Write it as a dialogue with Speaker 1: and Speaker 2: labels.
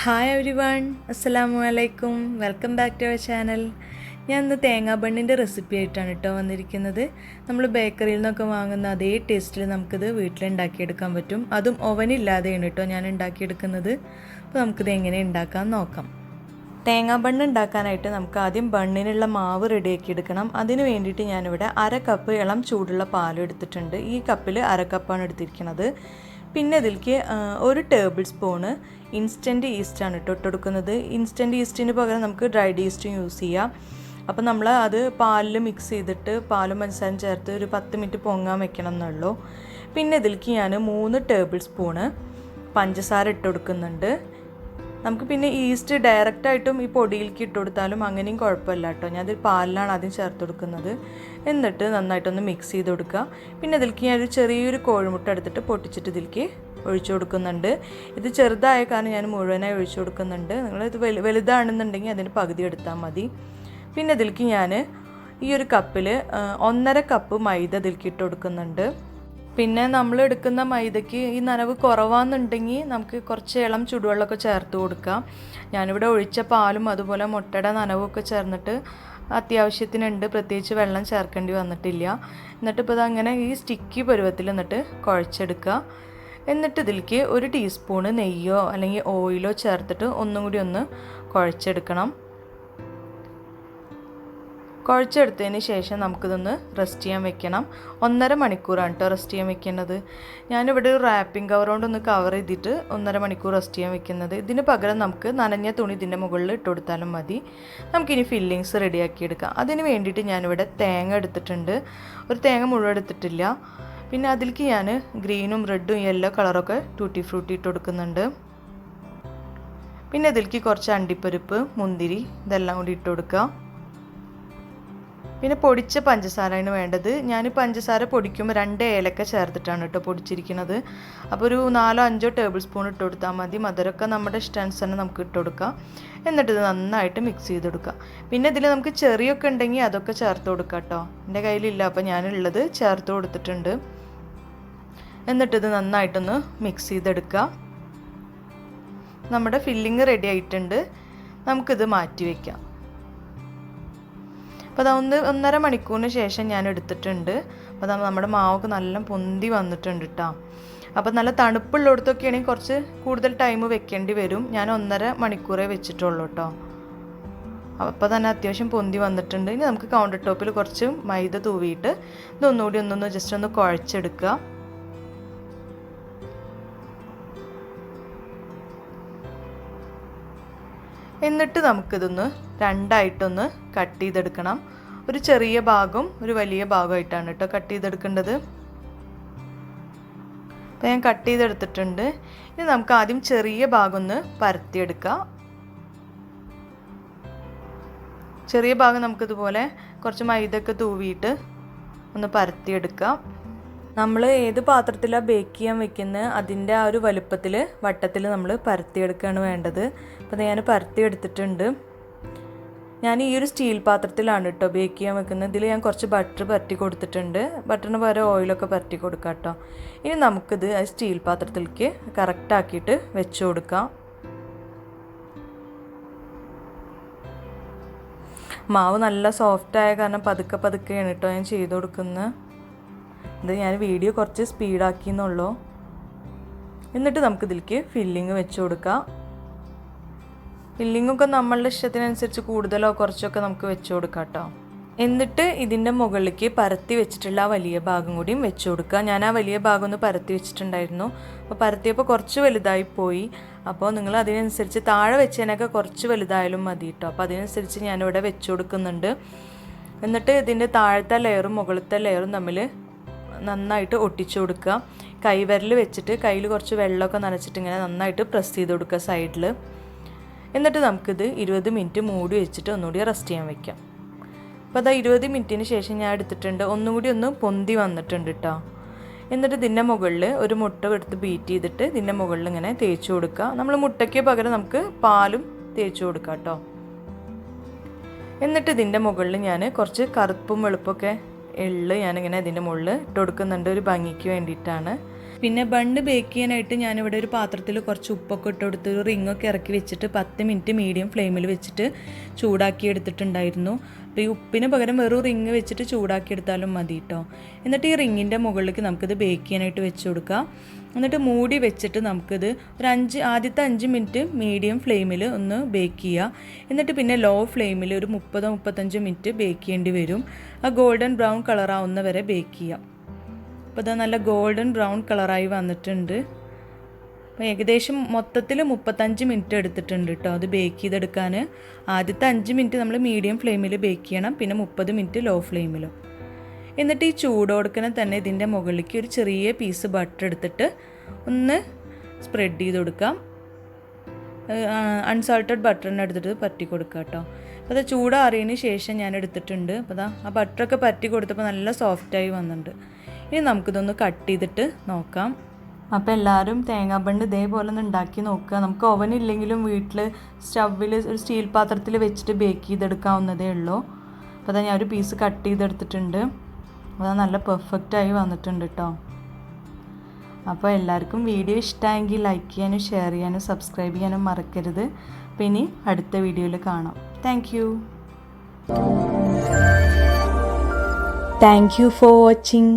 Speaker 1: Hi every one, അസ്സലാമു അലൈക്കും. Welcome back to our channel. ഞാൻ ഇന്ന് തേങ്ങാ ബണ്ണിൻ്റെ റെസിപ്പി ആയിട്ടാണ് കേട്ടോ വന്നിരിക്കുന്നത്. നമ്മൾ ബേക്കറിയിൽ നിന്നൊക്കെ വാങ്ങുന്ന അതേ ടേസ്റ്റിൽ നമുക്കിത് വീട്ടിലുണ്ടാക്കിയെടുക്കാൻ പറ്റും. അതും ഓവനില്ലാതെയാണ് കേട്ടോ ഞാൻ ഉണ്ടാക്കിയെടുക്കുന്നത്. അപ്പോൾ നമുക്കിത് എങ്ങനെ ഉണ്ടാക്കാൻ നോക്കാം. തേങ്ങാ ബണ്ണ് ഉണ്ടാക്കാനായിട്ട് നമുക്ക് ആദ്യം ബണ്ണിനുള്ള മാവ് റെഡിയാക്കി എടുക്കണം. അതിന് വേണ്ടിയിട്ട് ഞാനിവിടെ 1/2 കപ്പ് ഇളം ചൂടുള്ള പാൽ എടുത്തിട്ടുണ്ട്. ഈ കപ്പിൽ 1/2 കപ്പാണ് എടുത്തിരിക്കുന്നത്. പിന്നെ ഇതിലേക്ക് 1 ടേബിൾ സ്പൂണ് ഇൻസ്റ്റൻറ്റ് ഈസ്റ്റാണ് ഇട്ടുകൊടുക്കുന്നത്. ഇൻസ്റ്റൻറ്റ് ഈസ്റ്റിന് പകരം നമുക്ക് ഡ്രൈഡ് ഈസ്റ്റും യൂസ് ചെയ്യാം. അപ്പോൾ നമ്മൾ അത് പാലിൽ മിക്സ് ചെയ്തിട്ട് പാലും പഞ്ചസാരയും ചേർത്ത് ഒരു 10 മിനിറ്റ് പൊങ്ങാൻ വെക്കണം എന്നുള്ളൂ. പിന്നെ ഇതിലേക്ക് ഞാൻ 3 ടേബിൾ സ്പൂണ് പഞ്ചസാര ഇട്ട് കൊടുക്കുന്നുണ്ട്. നമുക്ക് പിന്നെ ഈസ്റ്റ് ഡയറക്റ്റായിട്ടും ഈ പൊടിയിലേക്ക് ഇട്ട് കൊടുത്താലും അങ്ങനെയും കുഴപ്പമില്ല കേട്ടോ. ഞാനത് പാലിലാണ് ആദ്യം ചേർത്ത് കൊടുക്കുന്നത്. എന്നിട്ട് നന്നായിട്ടൊന്ന് മിക്സ് ചെയ്ത് കൊടുക്കുക. പിന്നെ ഇതിലേക്ക് ഞാനൊരു ചെറിയൊരു കോഴിമുട്ട എടുത്തിട്ട് പൊട്ടിച്ചിട്ട് ഇതിലേക്ക് ഒഴിച്ചു കൊടുക്കുന്നുണ്ട്. ഇത് ചെറുതായ കാരണം ഞാൻ മുഴുവനായി ഒഴിച്ചു കൊടുക്കുന്നുണ്ട്. നിങ്ങളിത് വലുതാണെന്നുണ്ടെങ്കിൽ അതിന് പകുതി എടുത്താൽ മതി. പിന്നെ ഇതിലേക്ക് ഞാൻ ഈ ഒരു കപ്പിൽ 1.5 കപ്പ് മൈദ ഇതിലേക്ക് ഇട്ട് കൊടുക്കുന്നുണ്ട്. പിന്നെ നമ്മൾ എടുക്കുന്ന മൈദയ്ക്ക് ഈ നനവ് കുറവാണെന്നുണ്ടെങ്കിൽ നമുക്ക് കുറച്ച് ഇളം ചുടുവെള്ളമൊക്കെ ചേർത്ത് കൊടുക്കാം. ഞാനിവിടെ ഒഴിച്ച പാലും അതുപോലെ മുട്ടയുടെ നനവൊക്കെ ചേർന്നിട്ട് അത്യാവശ്യത്തിനുണ്ട്, പ്രത്യേകിച്ച് വെള്ളം ചേർക്കേണ്ടി വന്നിട്ടില്ല. എന്നിട്ട് ഇപ്പോൾ ഇതങ്ങനെ ഈ സ്റ്റിക്കി പരുവത്തിൽ എന്നിട്ട് കുഴച്ചെടുക്കുക. എന്നിട്ട് ഇതിലേക്ക് 1 ടീസ്പൂണ് നെയ്യോ അല്ലെങ്കിൽ ഓയിലോ ചേർത്തിട്ട് ഒന്നും കൂടി ഒന്ന് കുഴച്ചെടുക്കണം. കുഴച്ചെടുത്തതിന് ശേഷം നമുക്കിതൊന്ന് റെസ്റ്റ് ചെയ്യാൻ വെക്കണം. 1.5 മണിക്കൂറാണ് കേട്ടോ റെസ്റ്റ് ചെയ്യാൻ വെക്കുന്നത്. ഞാനിവിടെ ഒരു റാപ്പിംഗ് കവർ കൊണ്ടൊന്ന് കവർ ചെയ്തിട്ട് 1.5 മണിക്കൂർ റെസ്റ്റ് ചെയ്യാൻ വെക്കുന്നത്. ഇതിന് പകരം നമുക്ക് നനഞ്ഞ തുണി ഇതിൻ്റെ മുകളിൽ ഇട്ട് കൊടുത്താലും മതി. നമുക്കിനി ഫില്ലിങ്സ് റെഡിയാക്കിയെടുക്കാം. അതിന് വേണ്ടിയിട്ട് ഞാനിവിടെ തേങ്ങ എടുത്തിട്ടുണ്ട്. ഒരു തേങ്ങ മുഴുവൻ എടുത്തിട്ടില്ല. പിന്നെ അതിലേക്ക് ഞാൻ ഗ്രീനും റെഡും യെല്ലോ കളറൊക്കെ ടൂട്ടി ഫ്രൂട്ടി ഇട്ട് കൊടുക്കുന്നുണ്ട്. പിന്നെ ഇതിലേക്ക് കുറച്ച് അണ്ടിപ്പരിപ്പ്, മുന്തിരി ഇതെല്ലാം കൂടി ഇട്ട് കൊടുക്കുക. പിന്നെ പൊടിച്ച പഞ്ചസാരയാണ് വേണ്ടത്. ഞാൻ പഞ്ചസാര പൊടിക്കുമ്പോൾ 2 ഏലക്ക ചേർത്തിട്ടാണ് കേട്ടോ പൊടിച്ചിരിക്കുന്നത്. അപ്പോൾ ഒരു 4-5 ടേബിൾ സ്പൂൺ ഇട്ട് കൊടുത്താൽ മതി. മധുരമൊക്കെ നമ്മുടെ ഇഷ്ടാനുസരണം നമുക്ക് ഇട്ട് കൊടുക്കാം. എന്നിട്ട് ഇത് നന്നായിട്ട് മിക്സ് ചെയ്ത് കൊടുക്കുക. പിന്നെ ഇതിൽ നമുക്ക് ചെറിയൊക്കെ ഉണ്ടെങ്കിൽ അതൊക്കെ ചേർത്ത് കൊടുക്കാം കേട്ടോ. എൻ്റെ കയ്യിലില്ല, അപ്പോൾ ഞാനുള്ളത് ചേർത്ത് കൊടുത്തിട്ടുണ്ട്. എന്നിട്ടിത് നന്നായിട്ടൊന്ന് മിക്സ് ചെയ്തെടുക്കുക. നമ്മുടെ ഫില്ലിങ് റെഡി ആയിട്ടുണ്ട്. നമുക്കിത് മാറ്റി വയ്ക്കാം. അപ്പോൾ അത് 1.5 മണിക്കൂറിന് ശേഷം ഞാൻ എടുത്തിട്ടുണ്ട്. അപ്പോൾ നമ്മുടെ മാവൊക്കെ നല്ല പൊന്തി വന്നിട്ടുണ്ട് കേട്ടോ. അപ്പോൾ നല്ല തണുപ്പുള്ളിടത്തൊക്കെ ആണെങ്കിൽ കുറച്ച് കൂടുതൽ ടൈം വെക്കേണ്ടി വരും. ഞാൻ 1.5 മണിക്കൂറേ വെച്ചിട്ടുള്ളൂ കേട്ടോ. അപ്പോൾ തന്നെ അത്യാവശ്യം പൊന്തി വന്നിട്ടുണ്ട്. ഇനി നമുക്ക് കൗണ്ടർ ടോപ്പിൽ കുറച്ച് മൈദ തൂവിയിട്ട് ഇതൊന്നുകൂടി ജസ്റ്റ് ഒന്ന് കുഴച്ചെടുക്കുക. എന്നിട്ട് നമുക്കിതൊന്ന് 2ആയിട്ടൊന്ന് കട്ട് ചെയ്തെടുക്കണം. ഒരു ചെറിയ ഭാഗം ഒരു വലിയ ഭാഗമായിട്ടാണ് കേട്ടോ കട്ട് ചെയ്തെടുക്കേണ്ടത്. അപ്പോൾ ഞാൻ കട്ട് ചെയ്തെടുത്തിട്ടുണ്ട്. ഇനി നമുക്ക് ആദ്യം ചെറിയ ഭാഗം ഒന്ന് പരത്തിയെടുക്കാം. ചെറിയ ഭാഗം നമുക്കിതുപോലെ കുറച്ച് മൈദയൊക്കെ തൂവിയിട്ട് ഒന്ന് പരത്തിയെടുക്കാം. നമ്മൾ ഏത് പാത്രത്തിലാണ് ബേക്ക് ചെയ്യാൻ വെക്കുന്നത് അതിൻ്റെ ആ ഒരു വലുപ്പത്തിൽ വട്ടത്തിൽ നമ്മൾ പരത്തിയെടുക്കുകയാണ് വേണ്ടത്. അപ്പോൾ ഞാൻ പരത്തിയെടുത്തിട്ടുണ്ട്. ഞാൻ ഈ ഒരു സ്റ്റീൽ പാത്രത്തിലാണ് കേട്ടോ ബേക്ക് ചെയ്യാൻ വെക്കുന്നത്. ഇതിൽ ഞാൻ കുറച്ച് ബട്ടർ പരട്ടി കൊടുത്തിട്ടുണ്ട്. ബട്ടറിന് പകരം ഓയിലൊക്കെ പരട്ടി കൊടുക്കാം കേട്ടോ. ഇനി നമുക്കിത് ആ സ്റ്റീൽ പാത്രത്തിലേക്ക് കറക്റ്റാക്കിയിട്ട് വെച്ച് കൊടുക്കാം. മാവ് നല്ല സോഫ്റ്റായ കാരണം പതുക്കെയാണ് കേട്ടോ ഞാൻ ചെയ്ത് കൊടുക്കുന്നത്. ഇത് ഞാൻ വീഡിയോ കുറച്ച് സ്പീഡാക്കിയെന്നുള്ളൂ. എന്നിട്ട് നമുക്കിതിലേക്ക് ഫില്ലിങ് വെച്ച് കൊടുക്കാം. ഫില്ലിങ്ങൊക്കെ നമ്മളുടെ ഇഷ്ടത്തിനനുസരിച്ച് കൂടുതലോ കുറച്ചൊക്കെ നമുക്ക് വെച്ച് കൊടുക്കാം കേട്ടോ. എന്നിട്ട് ഇതിൻ്റെ മുകളിലേക്ക് പരത്തി വെച്ചിട്ടുള്ള ആ വലിയ ഭാഗം കൂടിയും വെച്ച് കൊടുക്കുക. ഞാൻ ആ വലിയ ഭാഗം ഒന്ന് പരത്തി വെച്ചിട്ടുണ്ടായിരുന്നു. അപ്പോൾ പരത്തിയപ്പോൾ കുറച്ച് വലുതായി പോയി. അപ്പോൾ നിങ്ങൾ അതിനനുസരിച്ച് താഴെ വെച്ചതിനൊക്കെ കുറച്ച് വലുതായാലും മതി കേട്ടോ. അപ്പോൾ അതിനനുസരിച്ച് ഞാനിവിടെ വെച്ച് കൊടുക്കുന്നുണ്ട്. എന്നിട്ട് ഇതിൻ്റെ താഴത്തെ ലെയറും മുകളിലത്തെ ലെയറും തമ്മിൽ നന്നായിട്ട് ഒട്ടിച്ചു കൊടുക്കുക. കൈവിരൽ വെച്ചിട്ട് കയ്യിൽ കുറച്ച് വെള്ളമൊക്കെ നനച്ചിട്ട് ഇങ്ങനെ നന്നായിട്ട് പ്രസ് ചെയ്ത് കൊടുക്കുക സൈഡിൽ. എന്നിട്ട് നമുക്കിത് 20 മിനിറ്റ് മൂടി വെച്ചിട്ട് ഒന്നുകൂടി റെസ്റ്റ് ചെയ്യാൻ വെക്കാം. അപ്പോൾ അതാ 20 മിനിറ്റിന് ശേഷം ഞാൻ എടുത്തിട്ടുണ്ട്. ഒന്നും കൂടി ഒന്ന് പൊന്തി വന്നിട്ടുണ്ട് കേട്ടോ. എന്നിട്ട് ഇതിൻ്റെ മുകളിൽ ഒരു മുട്ട എടുത്ത് ബീറ്റ് ചെയ്തിട്ട് ഇതിൻ്റെ മുകളിൽ ഇങ്ങനെ തേച്ച് കൊടുക്കുക. നമ്മൾ മുട്ടയ്ക്ക് പകരം നമുക്ക് പാലും തേച്ച് കൊടുക്കാം കേട്ടോ. എന്നിട്ട് ഇതിൻ്റെ മുകളിൽ ഞാൻ കുറച്ച് കറുപ്പും വെളുപ്പൊക്കെ ഞാനിങ്ങനെ ഇതിൻ്റെ മുകളിൽ ഇട്ട് കൊടുക്കുന്നുണ്ട്, ഒരു ഭംഗിക്ക് വേണ്ടിയിട്ടാണ്. പിന്നെ ബണ്ണ് ബേക്ക് ചെയ്യാനായിട്ട് ഞാനിവിടെ ഒരു പാത്രത്തിൽ കുറച്ച് ഉപ്പൊക്കെ ഇട്ട് കൊടുത്ത് ഒരു റിങ്ങൊക്കെ ഇറക്കി വെച്ചിട്ട് 10 മിനിറ്റ് മീഡിയം ഫ്ലെയിമിൽ വെച്ചിട്ട് ചൂടാക്കി എടുത്തിട്ടുണ്ടായിരുന്നു. അപ്പോൾ ഈ ഉപ്പിന് പകരം വെറും റിങ് വെച്ചിട്ട് ചൂടാക്കി എടുത്താലും മതി കേട്ടോ. എന്നിട്ട് ഈ റിങ്ങിൻ്റെ മുകളിലേക്ക് നമുക്കിത് ബേക്ക് ചെയ്യാനായിട്ട് വെച്ച് കൊടുക്കാം. എന്നിട്ട് മൂടി വെച്ചിട്ട് നമുക്കിത് ആദ്യത്തെ 5 മിനിറ്റ് മീഡിയം ഫ്ലെയിമിൽ ഒന്ന് ബേക്ക് ചെയ്യുക. എന്നിട്ട് പിന്നെ ലോ ഫ്ലെയിമിൽ ഒരു 30-35 മിനിറ്റ് ബേക്ക് ചെയ്യേണ്ടി വരും. ആ ഗോൾഡൻ ബ്രൗൺ കളറാവുന്ന വരെ ബേക്ക് ചെയ്യാം. അപ്പോൾ ഇത് നല്ല ഗോൾഡൻ ബ്രൗൺ കളറായി വന്നിട്ടുണ്ട്. അപ്പോൾ ഏകദേശം മൊത്തത്തിൽ 35 മിനിറ്റ് എടുത്തിട്ടുണ്ട് കേട്ടോ അത് ബേക്ക് ചെയ്തെടുക്കാൻ. ആദ്യത്തെ 5 മിനിറ്റ് നമ്മൾ മീഡിയം ഫ്ലെയിമിൽ ബേക്ക് ചെയ്യണം, പിന്നെ 30 മിനിറ്റ് ലോ ഫ്ലെയിമിലും. എന്നിട്ട് ഈ ചൂടോടുക്കനെ തന്നെ ഇതിൻ്റെ മുകളിലേക്ക് ഒരു ചെറിയ പീസ് ബട്ടർ എടുത്തിട്ട് ഒന്ന് സ്പ്രെഡ് ചെയ്ത് കൊടുക്കാം. അൺസാൾട്ടഡ് ബട്ടറിന് എടുത്തിട്ട് പറ്റി കൊടുക്കുക കേട്ടോ. അപ്പോൾ അത് ചൂടാറിയതിന് ശേഷം ഞാൻ എടുത്തിട്ടുണ്ട്. അപ്പോൾ ആ ബട്ടറൊക്കെ പറ്റി കൊടുത്തപ്പോൾ നല്ല സോഫ്റ്റായി വന്നിട്ടുണ്ട്. ഇനി നമുക്കിതൊന്ന് കട്ട് ചെയ്തിട്ട് നോക്കാം. അപ്പോൾ എല്ലാവരും തേങ്ങാ ബണ്ണ് ഇതേപോലെ ഒന്ന് ഉണ്ടാക്കി നോക്കുക. നമുക്ക് ഓവൻ ഇല്ലെങ്കിലും വീട്ടിൽ സ്റ്റൗവിൽ ഒരു സ്റ്റീൽ പാത്രത്തിൽ വെച്ചിട്ട് ബേക്ക് ചെയ്തെടുക്കാവുന്നതേ ഉള്ളൂ. അപ്പോൾ അതാ ഞാൻ ഒരു പീസ് കട്ട് ചെയ്തെടുത്തിട്ടുണ്ട്. അത് നല്ല പെർഫെക്റ്റായി വന്നിട്ടുണ്ട് കേട്ടോ. അപ്പോൾ എല്ലാവർക്കും വീഡിയോ ഇഷ്ടമായെങ്കിൽ ലൈക്ക് ചെയ്യാനും ഷെയർ ചെയ്യാനും സബ്സ്ക്രൈബ് ചെയ്യാനും മറക്കരുത്. അപ്പോൾ ഇനി അടുത്ത വീഡിയോയിൽ കാണാം. Thank you for watching.